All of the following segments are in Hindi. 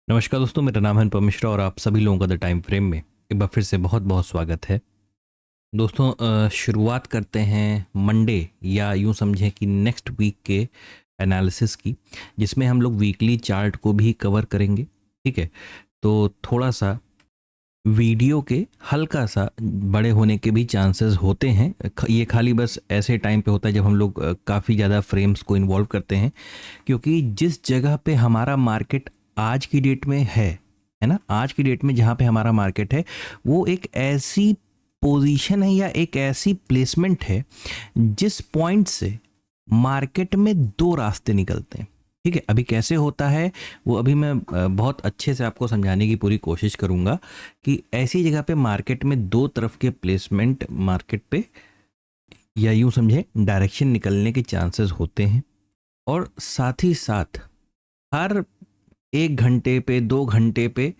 नमस्कार दोस्तों, मेरा नाम है अनुपम मिश्रा और आप सभी लोगों का द टाइम फ्रेम में एक बार फिर से बहुत बहुत स्वागत है। दोस्तों, शुरुआत करते हैं मंडे या यूं समझें कि नेक्स्ट वीक के एनालिसिस की, जिसमें हम लोग वीकली चार्ट को भी कवर करेंगे। ठीक है, तो थोड़ा सा वीडियो के हल्का सा बड़े होने के भी चांसेस होते हैं। ये खाली बस ऐसे टाइम पे होता है जब हम लोग काफ़ी ज़्यादा फ्रेम्स को इन्वॉल्व करते हैं, क्योंकि जिस जगह पे हमारा मार्केट आज की डेट में है ना, आज की डेट में जहाँ पे हमारा मार्केट है वो एक ऐसी पोजीशन है या एक ऐसी प्लेसमेंट है जिस पॉइंट से मार्केट में दो रास्ते निकलते हैं। ठीक है, अभी कैसे होता है वो अभी मैं बहुत अच्छे से आपको समझाने की पूरी कोशिश करूंगा कि ऐसी जगह पे मार्केट में दो तरफ के प्लेसमेंट मार्केट पे या यूं समझे डायरेक्शन निकलने के चांसेस होते हैं। और साथ ही साथ हर 1 घंटे पे 2 घंटे पे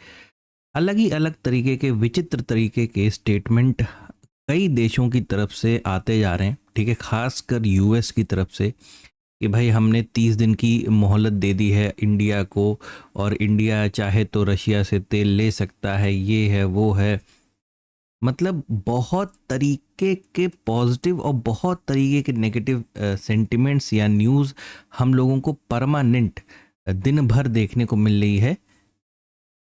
अलग ही अलग तरीके के विचित्र तरीके के स्टेटमेंट कई देशों की तरफ से आते जा रहे हैं। ठीक है, खासकर यूएस की तरफ से कि भाई हमने 30 दिन की मोहलत दे दी है इंडिया को, और इंडिया चाहे तो रशिया से तेल ले सकता है, ये है वो है। मतलब बहुत तरीके के पॉजिटिव और बहुत तरीके के नेगेटिव सेंटिमेंट्स या न्यूज़ हम लोगों को परमानेंट दिन भर देखने को मिल रही है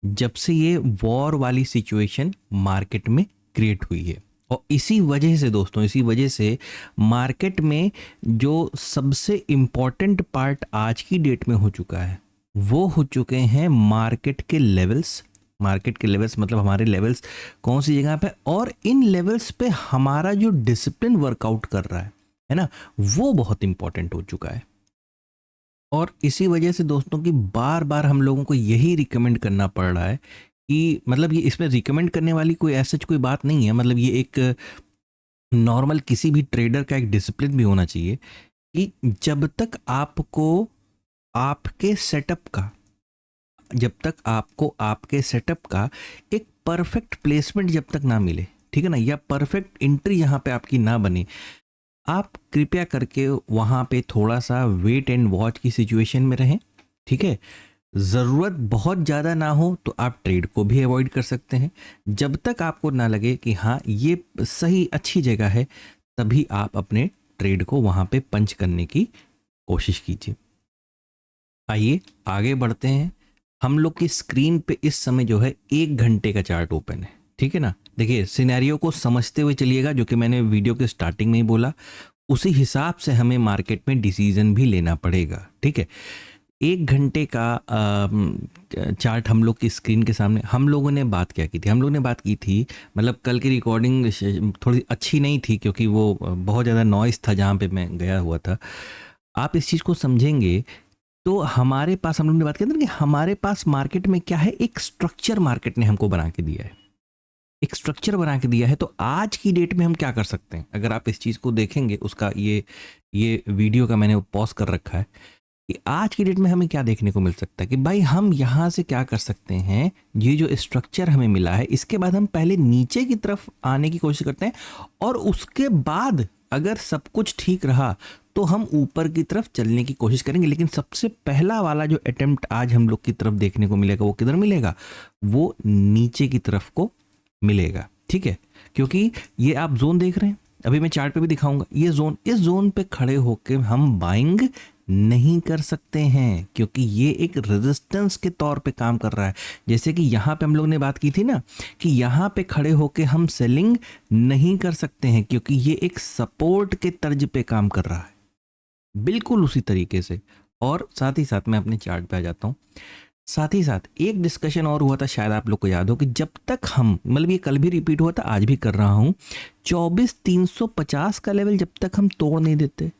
जब से ये वॉर वाली सिचुएशन मार्केट में क्रिएट हुई है। और इसी वजह से दोस्तों, इसी वजह से मार्केट में जो सबसे इम्पॉर्टेंट पार्ट आज की डेट में हो चुका है वो हो चुके हैं मार्केट के लेवल्स। मार्केट के लेवल्स मतलब हमारे लेवल्स कौन सी जगह पे, और इन लेवल्स पे हमारा जो डिसिप्लिन वर्कआउट कर रहा है ना, वो बहुत इंपॉर्टेंट हो चुका है। और इसी वजह से दोस्तों की बार बार हम लोगों को यही रिकमेंड करना पड़ रहा है कि मतलब ये इसमें रिकमेंड करने वाली कोई ऐसा कोई बात नहीं है। मतलब ये एक नॉर्मल किसी भी ट्रेडर का एक डिसिप्लिन भी होना चाहिए कि जब तक आपको आपके सेटअप का जब तक आपको आपके सेटअप का एक परफेक्ट प्लेसमेंट जब तक ना मिले, ठीक है ना, या परफेक्ट एंट्री यहाँ पे आपकी ना बने, आप कृपया करके वहाँ पे थोड़ा सा वेट एंड वॉच की सिचुएशन में रहें। ठीक है, ज़रूरत बहुत ज़्यादा ना हो तो आप ट्रेड को भी अवॉइड कर सकते हैं। जब तक आपको ना लगे कि हाँ ये सही अच्छी जगह है, तभी आप अपने ट्रेड को वहाँ पे पंच करने की कोशिश कीजिए। आइए आगे बढ़ते हैं। हम लोग की स्क्रीन पे इस समय जो है 1 घंटे का चार्ट ओपन है। ठीक है ना, देखिए सिनेरियो को समझते हुए चलिएगा, जो कि मैंने वीडियो के स्टार्टिंग में ही बोला, उसी हिसाब से हमें मार्केट में डिसीजन भी लेना पड़ेगा। ठीक है, 1 घंटे का चार्ट हम लोग की स्क्रीन के सामने। हम लोगों ने बात क्या की थी, हम लोग ने बात की थी, मतलब कल की रिकॉर्डिंग थोड़ी अच्छी नहीं थी क्योंकि वो बहुत ज़्यादा नॉइस था जहाँ पे मैं गया हुआ था। आप इस चीज़ को समझेंगे तो हमारे पास, हम लोग ने बात की थी ना कि हमारे पास मार्केट में क्या है, एक स्ट्रक्चर मार्केट ने हमको बना के दिया है, एक स्ट्रक्चर बना के दिया है। तो आज की डेट में हम क्या कर सकते हैं, अगर आप इस चीज़ को देखेंगे, उसका ये वीडियो का मैंने पॉज कर रखा है कि आज की डेट में हमें क्या देखने को मिल सकता है कि भाई हम यहाँ से क्या कर सकते हैं। ये जो स्ट्रक्चर हमें मिला है, इसके बाद हम पहले नीचे की तरफ आने की कोशिश करते हैं, और उसके बाद अगर सब कुछ ठीक रहा तो हम ऊपर की तरफ चलने की कोशिश करेंगे। लेकिन सबसे पहला वाला जो अटेम्प्ट आज हम लोग की तरफ देखने को मिलेगा वो किधर मिलेगा, वो नीचे की तरफ को मिलेगा। ठीक है, क्योंकि ये आप जोन देख रहे हैं, अभी मैं चार्ट पे भी दिखाऊंगा, ये जोन, इस जोन पे खड़े होकर हम बाइंग नहीं कर सकते हैं क्योंकि ये एक रेजिस्टेंस के तौर पे काम कर रहा है। जैसे कि यहाँ पे हम लोग ने बात की थी ना कि यहाँ पे खड़े होके हम सेलिंग नहीं कर सकते हैं क्योंकि ये एक सपोर्ट के तर्ज पे काम कर रहा है, बिल्कुल उसी तरीके से। और साथ ही साथ मैं अपने चार्ट पे आ जाता हूँ। साथ ही साथ एक डिस्कशन और हुआ था, शायद आप लोग को याद हो, कि जब तक हम, मतलब ये कल भी रिपीट हुआ था, आज भी कर रहा हूँ, 24,350 का लेवल जब तक हम तोड़ नहीं देते,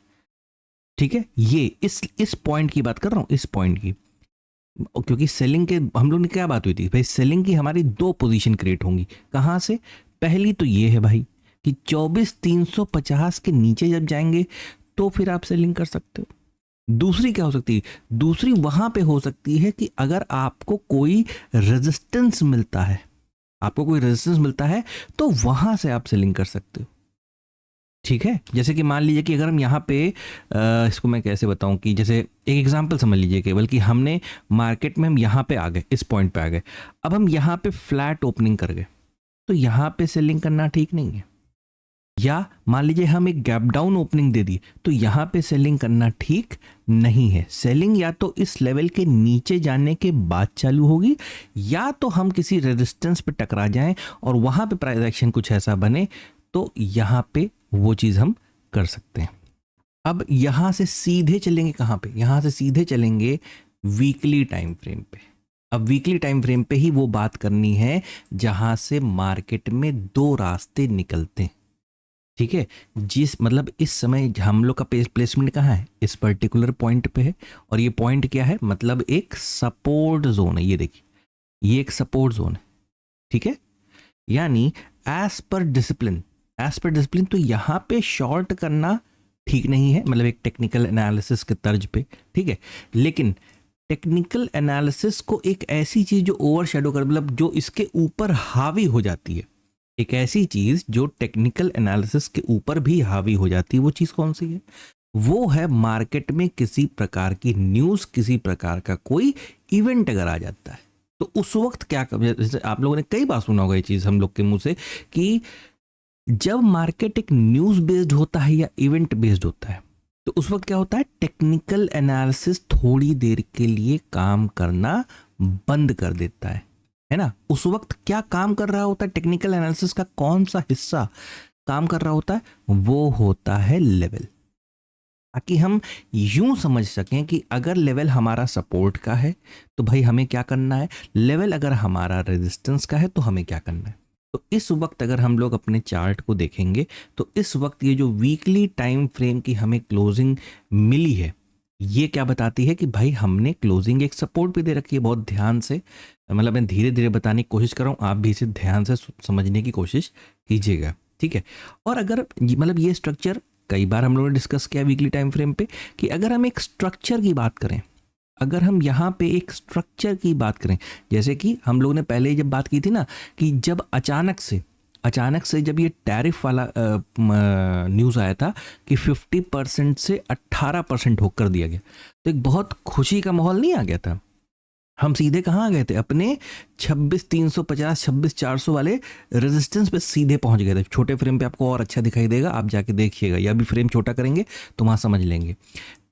ठीक है, ये इस पॉइंट की बात कर रहा हूँ, इस पॉइंट की। क्योंकि सेलिंग के हम लोग ने क्या बात हुई थी भाई, सेलिंग की हमारी दो पोजीशन क्रिएट होंगी। कहाँ से, पहली तो ये है भाई कि 24,350 के नीचे जब जाएंगे तो फिर आप सेलिंग कर सकते हो। दूसरी क्या हो सकती है, दूसरी वहां पे हो सकती है कि अगर आपको कोई रेजिस्टेंस मिलता है, आपको कोई रेजिस्टेंस मिलता है तो वहां से आप सेलिंग कर सकते हो। ठीक है, जैसे कि मान लीजिए कि अगर हम यहाँ पे इसको मैं कैसे बताऊं कि जैसे एक एग्जांपल समझ लीजिए केवल कि हमने मार्केट में हम यहाँ पे आ गए, इस पॉइंट पे आ गए, अब हम यहाँ पे फ्लैट ओपनिंग कर गए, तो यहाँ पे सेलिंग करना ठीक नहीं है। या मान लीजिए हम एक गैप डाउन ओपनिंग दे दी, तो यहाँ पे सेलिंग करना ठीक नहीं है। सेलिंग या तो इस लेवल के नीचे जाने के बाद चालू होगी, या तो हम किसी रेजिस्टेंस पे टकरा जाएं और वहां पे प्राइस एक्शन कुछ ऐसा बने, तो यहाँ पे वो चीज़ हम कर सकते हैं। अब यहाँ से सीधे चलेंगे कहाँ पे, यहाँ से सीधे चलेंगे वीकली टाइम फ्रेम पे। अब वीकली टाइम फ्रेम पे ही वो बात करनी है जहाँ से मार्केट में दो रास्ते निकलते हैं। ठीक है, जिस मतलब इस समय हम लोग का प्लेसमेंट कहाँ है, इस पर्टिकुलर पॉइंट पे है, और ये पॉइंट क्या है, मतलब एक सपोर्ट जोन है। ये देखिए, ये एक सपोर्ट जोन है। ठीक है, यानी एज पर डिसिप्लिन तो यहाँ पे शॉर्ट करना ठीक नहीं है, मतलब एक टेक्निकल एनालिसिस के तर्ज पे। ठीक है, लेकिन टेक्निकल एनालिसिस को एक ऐसी चीज जो ओवर शेडो कर, मतलब जो इसके ऊपर हावी हो जाती है, एक ऐसी चीज जो टेक्निकल एनालिसिस के ऊपर भी हावी हो जाती है, वो चीज कौन सी है? वो है मार्केट में किसी प्रकार की न्यूज, किसी प्रकार का कोई इवेंट अगर आ जाता है, तो उस वक्त क्या कर, जैसे आप लोगों ने कई बार सुना होगा ये चीज हम लोग के मुंह से कि जब मार्केट एक न्यूज बेस्ड होता है या इवेंट बेस्ड होता है, तो उस वक्त क्या होता है, टेक्निकल एनालिसिस थोड़ी देर के लिए काम करना बंद कर देता है ना। उस वक्त क्या काम कर रहा होता है, टेक्निकल एनालिसिस का कौन सा हिस्सा काम कर रहा होता है, वो होता है लेवल। ताकि हम यूं समझ सकें कि अगर लेवल हमारा सपोर्ट का है तो भाई हमें क्या करना है, लेवल अगर हमारा रेजिस्टेंस का है तो हमें क्या करना है। तो इस वक्त अगर हम लोग अपने चार्ट को देखेंगे, तो इस वक्त ये जो वीकली टाइम फ्रेम की हमें क्लोजिंग मिली है, ये क्या बताती है कि भाई हमने क्लोजिंग एक सपोर्ट पे दे रखी है। बहुत ध्यान से, मतलब मैं धीरे धीरे बताने की कोशिश कर रहा हूँ, आप भी इसे ध्यान से समझने की कोशिश कीजिएगा। ठीक है, और अगर मतलब ये स्ट्रक्चर कई बार हम लोगों ने डिस्कस किया वीकली टाइम फ्रेम पे कि अगर हम एक स्ट्रक्चर की बात करें, अगर हम यहाँ पे एक स्ट्रक्चर की बात करें, जैसे कि हम लोगों ने पहले जब बात की थी ना कि जब अचानक से जब ये टैरिफ वाला न्यूज़ आया था कि 50% से 18% होकर दिया गया, तो एक बहुत खुशी का माहौल नहीं आ गया था। हम सीधे कहाँ आ गए थे, अपने 26,350 26,400 वाले रेजिस्टेंस पे सीधे पहुंच गए थे। छोटे फ्रेम पे आपको और अच्छा दिखाई देगा, आप जाके देखिएगा, या भी फ्रेम छोटा करेंगे तो वहाँ समझ लेंगे।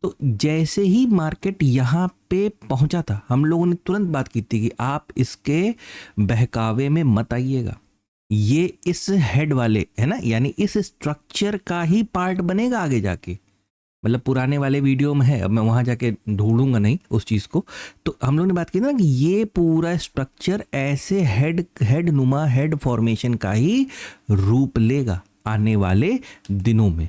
तो जैसे ही मार्केट यहाँ पे पहुंचा था, हम लोगों ने तुरंत बात की थी कि आप इसके बहकावे में मत आइएगा, ये इस हेड वाले है ना, यानी इस स्ट्रक्चर का ही पार्ट बनेगा आगे जाके। मतलब पुराने वाले वीडियो में है, अब मैं वहाँ जाके ढूंढूंगा नहीं उस चीज़ को। तो हम लोग ने बात की ना कि ये पूरा स्ट्रक्चर ऐसे हेड नुमा हेड फॉर्मेशन का ही रूप लेगा आने वाले दिनों में।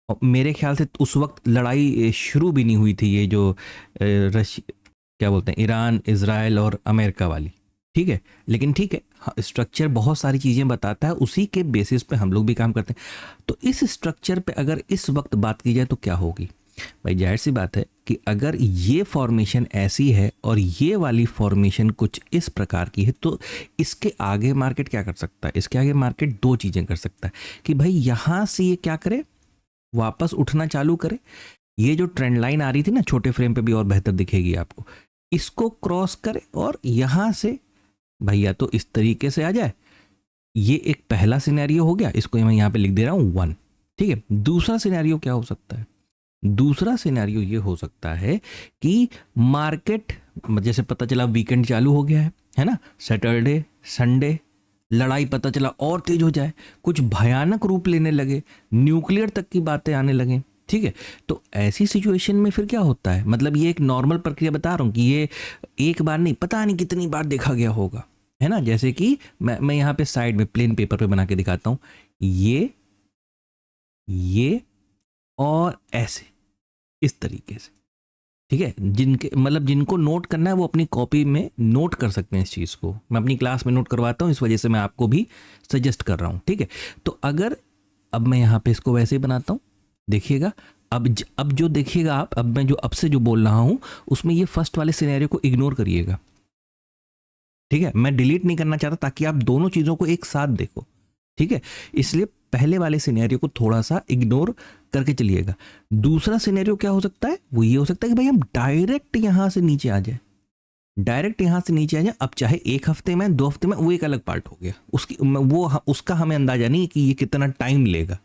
और मेरे ख्याल से उस वक्त लड़ाई शुरू भी नहीं हुई थी, ये जो क्या बोलते हैं, ईरान इजराइल और अमेरिका वाली। ठीक है, लेकिन ठीक है, स्ट्रक्चर बहुत सारी चीज़ें बताता है, उसी के बेसिस पे हम लोग भी काम करते हैं। तो इस स्ट्रक्चर पे अगर इस वक्त बात की जाए तो क्या होगी भाई, जाहिर सी बात है कि अगर ये फॉर्मेशन ऐसी है और ये वाली फॉर्मेशन कुछ इस प्रकार की है, तो इसके आगे मार्केट क्या कर सकता है, इसके आगे मार्केट दो चीज़ें कर सकता है कि भाई यहाँ से ये क्या करे, वापस उठना चालू करे। ये जो ट्रेंड लाइन आ रही थी ना, छोटे फ्रेम पे भी और बेहतर दिखेगी आपको, इसको क्रॉस करे और यहाँ से भैया तो इस तरीके से आ जाए। ये एक पहला सिनेरियो हो गया, इसको मैं यहाँ पे लिख दे रहा हूँ 1। ठीक है, दूसरा सिनेरियो क्या हो सकता है, दूसरा सिनेरियो ये हो सकता है कि मार्केट, जैसे पता चला वीकेंड चालू हो गया है ना, सैटरडे संडे लड़ाई पता चला और तेज हो जाए, कुछ भयानक रूप लेने लगे, न्यूक्लियर तक की बातें आने लगे। ठीक है, तो ऐसी सिचुएशन में फिर क्या होता है, मतलब ये एक नॉर्मल प्रक्रिया बता रहा हूँ कि ये एक बार नहीं, पता नहीं कितनी बार देखा गया होगा, है ना। जैसे कि मैं यहाँ पे साइड में प्लेन पेपर पे बना के दिखाता हूँ, ये और ऐसे, इस तरीके से। ठीक है, जिनके मतलब जिनको नोट करना है वो अपनी कॉपी में नोट कर सकते हैं इस चीज़ को, मैं अपनी क्लास में नोट करवाता हूँ, इस वजह से मैं आपको भी सजेस्ट कर रहा हूँ। ठीक है, तो अगर अब मैं यहाँ पे इसको वैसे ही बनाता हूँ, देखिएगा अब जो देखिएगा आप, अब मैं जो अब से जो बोल रहा हूँ उसमें ये फर्स्ट वाले सिनेरियो को इग्नोर करिएगा। ठीक है, मैं डिलीट नहीं करना चाहता ताकि आप दोनों चीज़ों को एक साथ देखो। ठीक है, इसलिए पहले वाले सिनेरियो को थोड़ा सा इग्नोर करके चलिएगा। दूसरा सिनेरियो क्या हो सकता है, वो ये हो सकता है कि भाई हम डायरेक्ट यहां से नीचे आ जाए, डायरेक्ट यहां से नीचे आ जाए। अब चाहे 1 हफ्ते में 2 हफ्ते में, वो एक अलग पार्ट हो गया, उसकी वो उसका हमें अंदाजा नहीं कि ये कितना टाइम लेगा,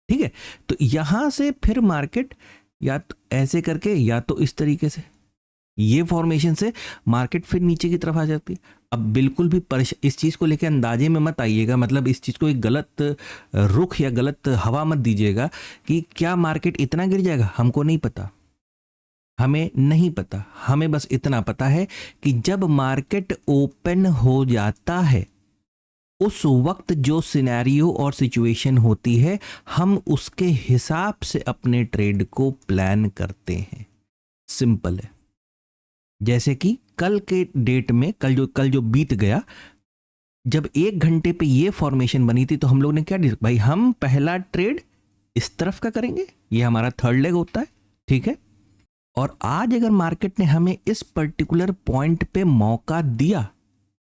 ठीक है। तो यहां से फिर मार्केट या तो ऐसे करके या तो इस तरीके से, ये फॉर्मेशन से मार्केट फिर नीचे की तरफ आ जाती है। अब बिल्कुल भी इस चीज़ को लेकर अंदाजे में मत आइएगा, मतलब इस चीज़ को एक गलत रुख या गलत हवा मत दीजिएगा कि क्या मार्केट इतना गिर जाएगा। हमको नहीं पता, हमें नहीं पता, हमें बस इतना पता है कि जब मार्केट ओपन हो जाता है उस वक्त जो सिनेरियो और सिचुएशन होती है, हम उसके हिसाब से अपने ट्रेड को प्लान करते हैं। सिंपल है। जैसे कि कल के डेट में, कल जो बीत गया, जब 1 घंटे पे ये फॉर्मेशन बनी थी तो हम लोग ने क्या भाई, हम पहला ट्रेड इस तरफ का करेंगे, ये हमारा थर्ड लेग होता है, ठीक है। और आज अगर मार्केट ने हमें इस पर्टिकुलर पॉइंट पे मौका दिया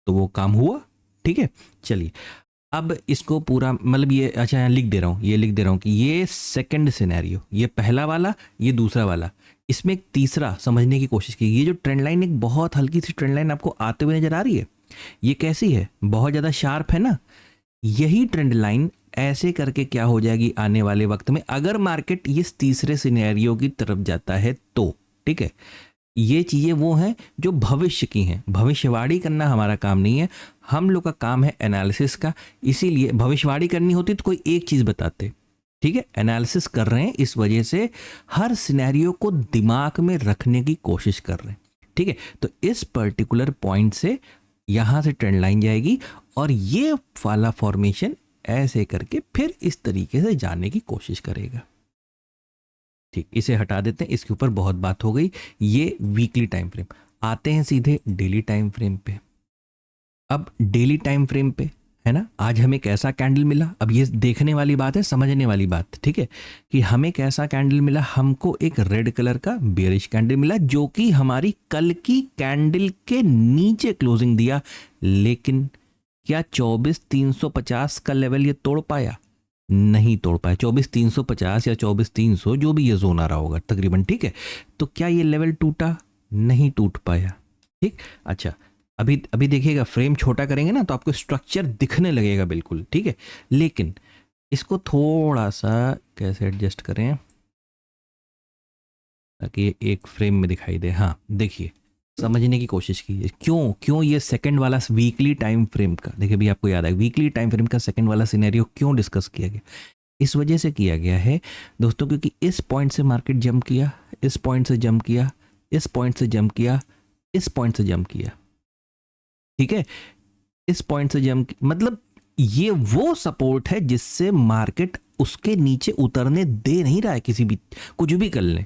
तो वो काम हुआ, ठीक है। चलिए अब इसको पूरा, मतलब ये, अच्छा यहाँ लिख दे रहा हूँ, ये लिख दे रहा हूँ कि ये सेकंड सिनेरियो, ये पहला वाला, ये दूसरा वाला, इसमें एक तीसरा समझने की कोशिश की। ये जो ट्रेंड लाइन, एक बहुत हल्की सी ट्रेंड लाइन आपको आते हुए नजर आ रही है, ये कैसी है, बहुत ज़्यादा शार्प है ना। यही ट्रेंड लाइन ऐसे करके क्या हो जाएगी आने वाले वक्त में, अगर मार्केट इस तीसरे सिनेरियो की तरफ जाता है तो, ठीक है। ये चीज़ें वो हैं जो भविष्य की हैं, भविष्यवाणी करना हमारा काम नहीं है, हम लोग का काम है एनालिसिस का। इसीलिए भविष्यवाणी करनी होती तो कोई एक चीज़ बताते, ठीक है। एनालिसिस कर रहे हैं, इस वजह से हर सिनेरियो को दिमाग में रखने की कोशिश कर रहे हैं, ठीक है। तो इस पर्टिकुलर पॉइंट से यहाँ से ट्रेंड लाइन जाएगी और ये वाला फॉर्मेशन ऐसे करके फिर इस तरीके से जाने की कोशिश करेगा, ठीक। इसे हटा देते हैं, इसके ऊपर बहुत बात हो गई। ये वीकली टाइम फ्रेम, आते हैं सीधे डेली टाइम फ्रेम पे। अब डेली टाइम फ्रेम पे है ना, आज हमें कैसा कैंडल मिला, अब ये देखने वाली बात है, समझने वाली बात, ठीक है, कि हमें कैसा कैंडल मिला। हमको एक रेड कलर का बेयरिश कैंडल मिला जो कि हमारी कल की कैंडल के नीचे क्लोजिंग दिया, लेकिन क्या 24,350 का लेवल ये तोड़ पाया? नहीं तोड़ पाया। 24,350 या 24,300 जो भी ये जोन आ रहा होगा तकरीबन, ठीक है। तो क्या ये लेवल टूटा? नहीं टूट पाया, ठीक। अच्छा अभी देखिएगा, फ्रेम छोटा करेंगे ना तो आपको स्ट्रक्चर दिखने लगेगा बिल्कुल, ठीक है। लेकिन इसको थोड़ा सा कैसे एडजस्ट करें ताकि ये एक फ्रेम में दिखाई दे। हाँ देखिए, समझने की कोशिश कीजिए क्यों ये सेकंड वाला वीकली टाइम फ्रेम का, देखिए भी आपको याद है वीकली टाइम फ्रेम का सेकंड वाला सिनेरियो क्यों डिस्कस किया गया। इस वजह से किया गया है दोस्तों, क्योंकि इस पॉइंट से मार्केट जंप किया, इस पॉइंट से जंप किया, इस पॉइंट से जंप किया, इस पॉइंट से जंप किया, ठीक है। इस पॉइंट से जंप, मतलब ये वो सपोर्ट है जिससे मार्केट उसके नीचे उतरने दे नहीं रहा है किसी भी, कुछ भी कर लें।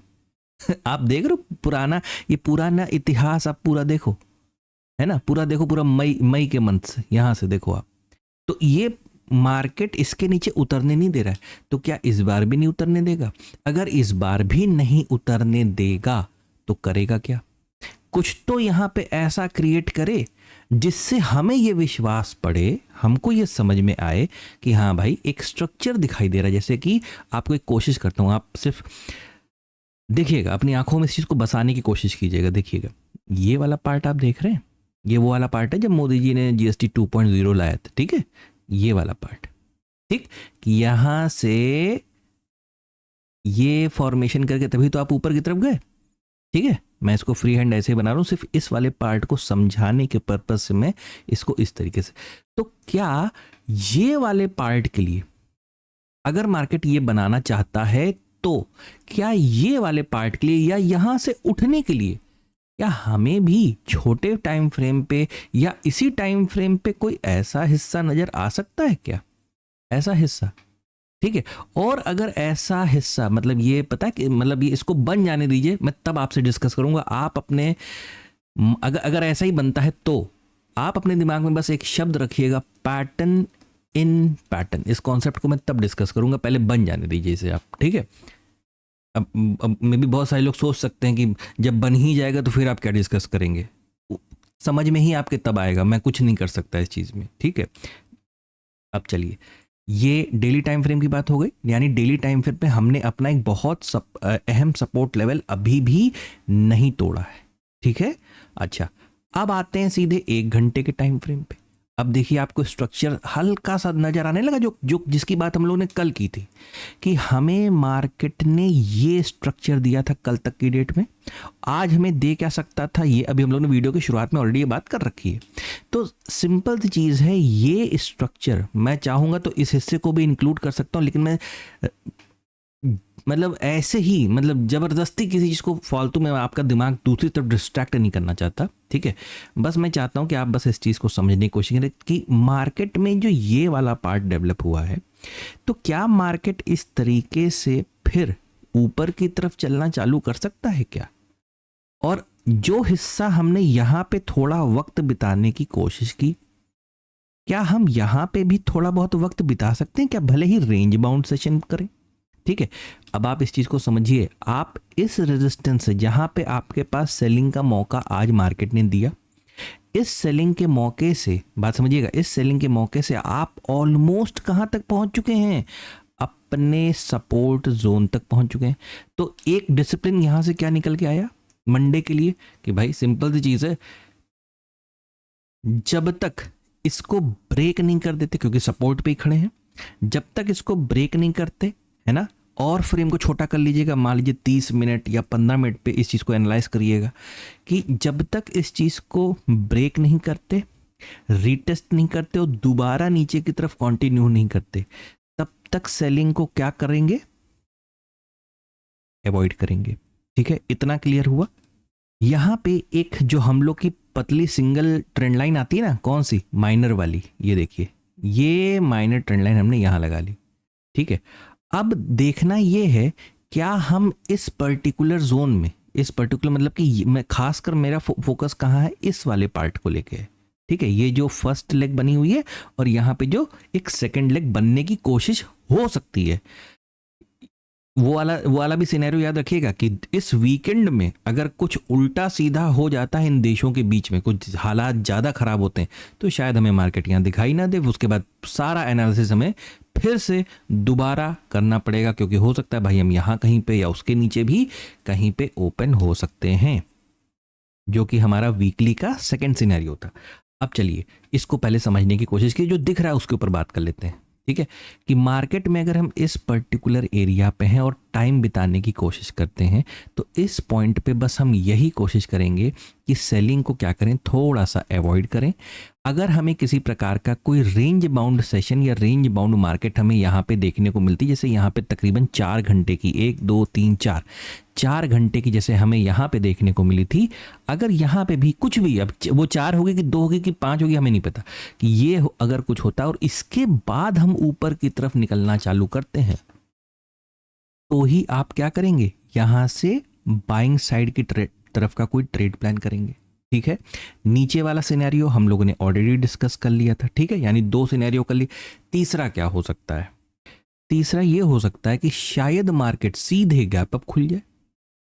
आप देख रहे हो पुराना, ये पुराना इतिहास आप पूरा देखो, है ना, पूरा देखो, पूरा मई के मंथ से यहां से देखो आप, तो ये मार्केट इसके नीचे उतरने नहीं दे रहा है। तो क्या इस बार भी नहीं उतरने देगा? अगर इस बार भी नहीं उतरने देगा तो करेगा क्या? कुछ तो यहां पे ऐसा क्रिएट करे जिससे हमें ये विश्वास पड़े, हमको ये समझ में आए कि हाँ भाई एक स्ट्रक्चर दिखाई दे रहा है। जैसे कि आपको एक कोशिश करता हूं, आप सिर्फ देखिएगा, अपनी आंखों में इस चीज को बसाने की कोशिश कीजिएगा। देखिएगा ये वाला पार्ट आप देख रहे हैं, ये वो वाला पार्ट है जब मोदी जी ने जीएसटी 2.0 लाया था, ठीक है। ये वाला पार्ट, ठीक, कि यहां से ये फॉर्मेशन करके तभी तो आप ऊपर की तरफ गए, ठीक है। मैं इसको फ्री हैंड ऐसे बना रहा हूं, सिर्फ इस वाले पार्ट को समझाने के पर्पज से मैं इसको इस तरीके से। तो क्या ये वाले पार्ट के लिए अगर मार्केट ये बनाना चाहता है तो क्या ये वाले पार्ट के लिए या यहां से उठने के लिए क्या हमें भी छोटे टाइम फ्रेम पे या इसी टाइम फ्रेम पे कोई ऐसा हिस्सा नजर आ सकता है क्या? ऐसा हिस्सा, ठीक है। और अगर ऐसा हिस्सा, मतलब ये पता है कि, मतलब ये इसको बन जाने दीजिए, मैं तब आपसे डिस्कस करूंगा। आप अपने, अगर ऐसा ही बनता है तो आप अपने दिमाग में बस एक शब्द रखिएगा, पैटर्न इन पैटर्न। इस कॉन्सेप्ट को मैं तब डिस्कस करूंगा, पहले बन जाने दीजिए इसे आप, ठीक है। अब मे भी बहुत सारे लोग सोच सकते हैं कि जब बन ही जाएगा तो फिर आप क्या डिस्कस करेंगे, समझ में ही आपके तब आएगा, मैं कुछ नहीं कर सकता इस चीज़ में, ठीक है। अब चलिए ये डेली टाइम फ्रेम की बात हो गई, यानी डेली टाइम फ्रेम पे हमने अपना एक बहुत अहम सपोर्ट लेवल अभी भी नहीं तोड़ा है, ठीक है। अच्छा, अब आते हैं सीधे 1 घंटे के टाइम फ्रेम पे। अब देखिए आपको स्ट्रक्चर हल्का सा नजर आने लगा, जो जो जिसकी बात हम लोगों ने कल की थी कि हमें मार्केट ने ये स्ट्रक्चर दिया था कल तक की डेट में, आज हमें दे क्या सकता था ये अभी हम लोगों ने वीडियो की शुरुआत में ऑलरेडी ये बात कर रखी है। तो सिंपल सी चीज़ है, ये स्ट्रक्चर मैं चाहूँगा तो इस हिस्से को भी इंक्लूड कर सकता हूँ, लेकिन मैं मतलब ऐसे ही मतलब ज़बरदस्ती किसी चीज़ को फालतू में आपका दिमाग दूसरी तरफ डिस्ट्रैक्ट नहीं करना चाहता, ठीक है। बस मैं चाहता हूँ कि आप बस इस चीज़ को समझने की कोशिश करें कि मार्केट में जो ये वाला पार्ट डेवलप हुआ है, तो क्या मार्केट इस तरीके से फिर ऊपर की तरफ चलना चालू कर सकता है क्या? और जो हिस्सा हमने यहाँ पे थोड़ा वक्त बिताने की कोशिश की, क्या हम यहाँ पे भी थोड़ा बहुत वक्त बिता सकते हैं क्या, भले ही रेंज बाउंड सेशन करें, ठीक है। अब आप इस चीज़ को समझिए, आप इस रेजिस्टेंस से जहाँ पे आपके पास सेलिंग का मौका आज मार्केट ने दिया, इस सेलिंग के मौके से, बात समझिएगा, इस सेलिंग के मौके से आप ऑलमोस्ट कहाँ तक पहुँच चुके हैं, अपने सपोर्ट जोन तक पहुँच चुके हैं। तो एक डिसिप्लिन यहाँ से क्या निकल के आया मंडे के लिए कि भाई सिंपल सी चीज़ है, जब तक इसको ब्रेक नहीं कर देते, क्योंकि सपोर्ट पे ही खड़े हैं, जब तक इसको ब्रेक नहीं करते, है ना, और फ्रेम को छोटा कर लीजिएगा, मान लीजिए 30 मिनट या 15 मिनट पे इस चीज़ को एनालाइज करिएगा कि जब तक इस चीज़ को ब्रेक नहीं करते, रीटेस्ट नहीं करते और दोबारा नीचे की तरफ कंटिन्यू नहीं करते, तब तक सेलिंग को क्या करेंगे, अवॉइड करेंगे, ठीक है। इतना क्लियर हुआ। यहाँ पे एक जो हम लोग की पतली सिंगल ट्रेंड लाइन आती है ना, कौन सी, माइनर वाली, ये देखिए, ये माइनर ट्रेंड लाइन हमने यहाँ लगा ली, ठीक है। अब देखना ये है, क्या हम इस पर्टिकुलर जोन में, इस पर्टिकुलर मतलब कि मैं खासकर मेरा फोकस कहाँ है, इस वाले पार्ट को लेके है, ठीक है। ये जो फर्स्ट लेग बनी हुई है और यहाँ पे जो एक सेकंड लेग बनने की कोशिश हो सकती है, वो वाला भी सिनेरियो याद रखिएगा कि इस वीकेंड में अगर कुछ उल्टा सीधा हो जाता है इन देशों के बीच में, कुछ हालात ज़्यादा ख़राब होते हैं, तो शायद हमें मार्केट यहाँ दिखाई ना दे, उसके बाद सारा एनालिसिस हमें फिर से दोबारा करना पड़ेगा, क्योंकि हो सकता है भाई हम यहाँ कहीं पे या उसके नीचे भी कहीं पे ओपन हो सकते हैं, जो कि हमारा वीकली का सेकेंड सिनेरियो था। अब चलिए इसको पहले समझने की कोशिश की, जो दिख रहा है उसके ऊपर बात कर लेते हैं, ठीक है। कि मार्केट में अगर हम इस पर्टिकुलर एरिया पे हैं और टाइम बिताने की कोशिश करते हैं, तो इस पॉइंट पे बस हम यही कोशिश करेंगे कि सेलिंग को क्या करें, थोड़ा सा अवॉइड करें। अगर हमें किसी प्रकार का कोई रेंज बाउंड सेशन या रेंज बाउंड मार्केट हमें यहाँ पे देखने को मिलती, जैसे यहाँ पे तकरीबन 4 घंटे की, 1 2 3 4 घंटे की जैसे हमें यहाँ पे देखने को मिली थी, अगर यहाँ पे भी कुछ भी, अब वो 4 होगी कि 2 होगी कि 5 होगी हमें नहीं पता, कि ये अगर कुछ होता है और इसके बाद हम ऊपर की तरफ निकलना चालू करते हैं, तो ही आप क्या करेंगे, यहाँ से बाइंग साइड की तरफ का कोई ट्रेड प्लान करेंगे, ठीक है। नीचे वाला सिनेरियो हम लोगों ने ऑलरेडी डिस्कस कर लिया था, ठीक है, यानी 2 सिनेरियो कर लिए। तीसरा क्या हो सकता है, तीसरा ये हो सकता है कि शायद मार्केट सीधे गैप अप खुल जाए,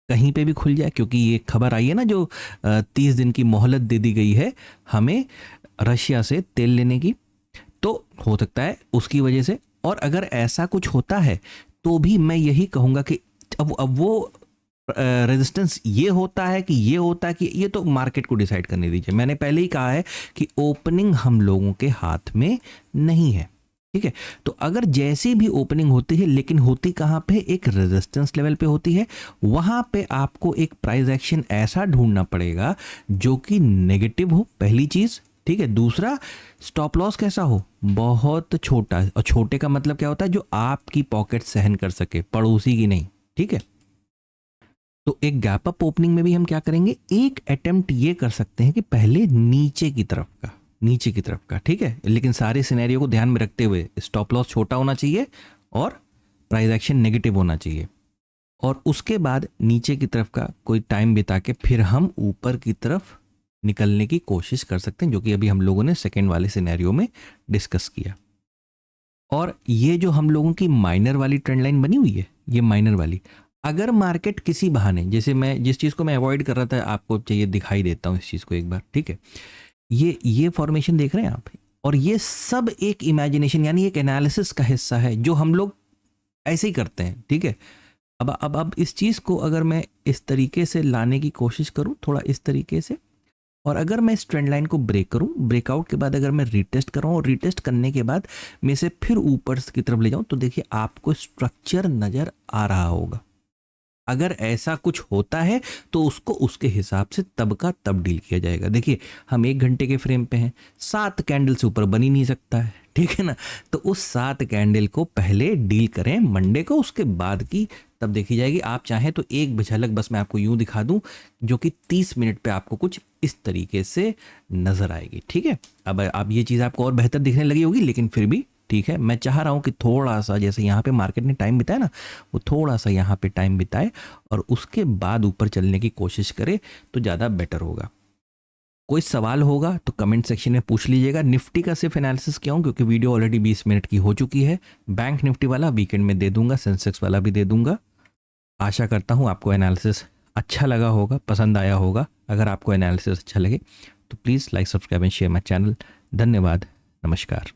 कहीं पे भी खुल जाए, क्योंकि ये खबर आई है ना, जो 30 दिन की मोहलत दे दी गई है हमें रशिया से तेल लेने की, तो हो सकता है उसकी वजह से। और अगर ऐसा कुछ होता है तो भी मैं यही कहूँगा कि अब वो रेजिस्टेंस ये होता है कि ये होता है कि ये तो मार्केट को डिसाइड करने दीजिए। मैंने पहले ही कहा है कि ओपनिंग हम लोगों के हाथ में नहीं है, ठीक है। तो अगर जैसी भी ओपनिंग होती है, लेकिन होती कहाँ पे, एक रेजिस्टेंस लेवल पे होती है, वहाँ पे आपको एक प्राइस एक्शन ऐसा ढूंढना पड़ेगा जो कि नेगेटिव हो, पहली चीज़, ठीक है। दूसरा, स्टॉप लॉस कैसा हो, बहुत छोटा, और छोटे का मतलब क्या होता है, जो आपकी पॉकेट सहन कर सके, पड़ोसी की नहीं, ठीक है। तो एक गैप अप ओपनिंग में भी हम क्या करेंगे, एक अटेम्प्ट ये कर सकते हैं कि पहले नीचे की तरफ का, नीचे की तरफ का, ठीक है, लेकिन सारे सिनेरियो को ध्यान में रखते हुए स्टॉप लॉस छोटा होना चाहिए और प्राइस एक्शन नेगेटिव होना चाहिए, और उसके बाद नीचे की तरफ का कोई टाइम बिता के फिर हम ऊपर की तरफ निकलने की कोशिश कर सकते हैं, जो कि अभी हम लोगों ने सेकेंड वाले सिनेरियो में डिस्कस किया। और ये जो हम लोगों की माइनर वाली ट्रेंड लाइन बनी हुई है, ये माइनर वाली, अगर मार्केट किसी बहाने, जैसे मैं जिस चीज़ को मैं अवॉइड कर रहा था, आपको चाहिए दिखाई देता हूँ इस चीज़ को एक बार, ठीक है। ये फॉर्मेशन देख रहे हैं आप, और ये सब एक इमेजिनेशन यानी एक एनालिसिस का हिस्सा है जो हम लोग ऐसे ही करते हैं, ठीक है। अब इस चीज़ को अगर मैं इस तरीके से लाने की कोशिश करूं, थोड़ा इस तरीके से, और अगर मैं इस ट्रेंड लाइन को ब्रेक करूं, ब्रेकआउट के बाद अगर मैं रीटेस्ट कर रहा हूं और रीटेस्ट करने के बाद मैं इसे फिर ऊपर की तरफ ले जाऊं, तो देखिए आपको स्ट्रक्चर नज़र आ रहा होगा। अगर ऐसा कुछ होता है तो उसको उसके हिसाब से तब का तब डील किया जाएगा। देखिए हम 1 घंटे के फ्रेम पे हैं, 7 कैंडल से ऊपर बन ही नहीं सकता है, ठीक है ना। तो उस 7 कैंडल को पहले डील करें मंडे को, उसके बाद की तब देखी जाएगी। आप चाहें तो एक झलक बस मैं आपको यूं दिखा दूं जो कि 30 मिनट पे आपको कुछ इस तरीके से नजर आएगी, ठीक है। अब ये चीज़ आपको और बेहतर दिखने लगी होगी, लेकिन फिर भी ठीक है। मैं चाह रहा हूँ कि थोड़ा सा जैसे यहाँ पे मार्केट ने टाइम बिताया ना, वो थोड़ा सा यहाँ पे टाइम बिताए और उसके बाद ऊपर चलने की कोशिश करे तो ज़्यादा बेटर होगा। कोई सवाल होगा तो कमेंट सेक्शन में पूछ लीजिएगा। निफ्टी का सिर्फ एनालिसिस क्यों, क्योंकि वीडियो ऑलरेडी 20 मिनट की हो चुकी है। बैंक निफ्टी वाला वीकेंड में दे दूंगा, सेंसेक्स वाला भी दे दूंगा। आशा करता हूँ आपको एनालिसिस अच्छा लगा होगा, पसंद आया होगा। अगर आपको एनालिसिस अच्छा लगे तो please like, subscribe and share my channel. धन्यवाद, नमस्कार।